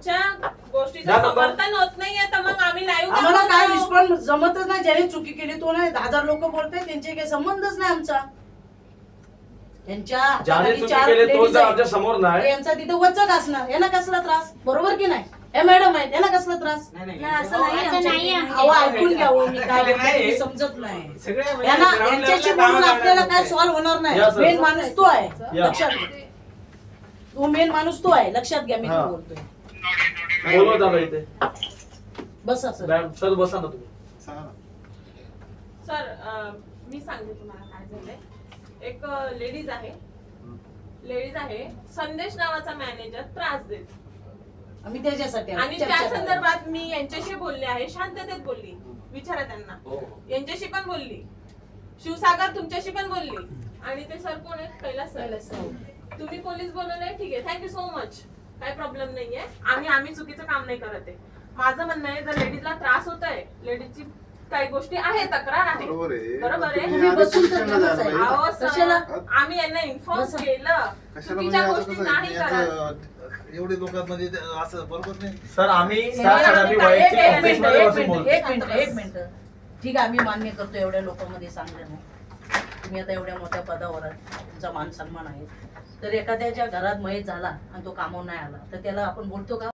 आमच्या गोष्टीचं समर्थन होत नाहीये तर मग आम्ही लाईव्ह आम्हाला काय रिस्पॉन्स जमतच नाही. ज्याने चुकी केली तो नाही. 10,000 लोक बोलताय, त्यांचे काही संबंधच नाही आमचा. त्यांच्या समोर नाही यांचा तिथे वचक असणार. यांना कसला त्रास? बरोबर की नाही? हे मॅडम आहेत, यांना कसला त्रास? ऐकून घ्यावं. मी काय समजत नाही. यांच्याशी बोलून आपल्याला काय सॉल्व्ह होणार नाही. मेन माणूस तो आहे, लक्षात घ्या. तो मेन माणूस तो आहे, लक्षात घ्या. मी काय बोलतोय. बोलवत इथे बसा सर. सर बसा ना तुम्ही. सर मी सांगते तुम्हाला काय झालंय. एक लेडीज आहे संदेश नावाचा मॅनेजर त्रास देतो. आम्ही त्याच्यासाठी आणि त्या संदर्भात मी यांच्याशी बोलले आहे. शांततेत बोलली. विचारा त्यांना. यांच्याशी पण बोलली. शिवसागर तुमच्याशी पण बोलली. आणि ते सर कोण आहेत? कैलास सर. तुम्ही पोलीस बोलवले, ठीक आहे, थँक्यू सो मच. काही प्रॉब्लेम नाहीये. आम्ही चुकीचं काम नाही करत आहे. माझं म्हणणं आहे जर लेडीजला त्रास होत आहे, लेडीजची काही गोष्टी आहे, तक्रार आहे, बरोबर आहे. आम्ही यांना इन्फॉर्म केलं, चुकीच्या गोष्टी नाही करत. एवढे लोकांमध्ये असं बरोबर नाही सर. आम्ही एक मिनिट. ठीक आहे, आम्ही मान्य करतो एवढ्या लोकांमध्ये सांगणं. तुम्ही आता एवढ्या मोठ्या पदावर आहात, तुमचा मान सन्मान आहे. तर एखाद्याच्या घरात मयत झाला आणि तो कामावर नाही आला तर त्याला आपण बोलतो का?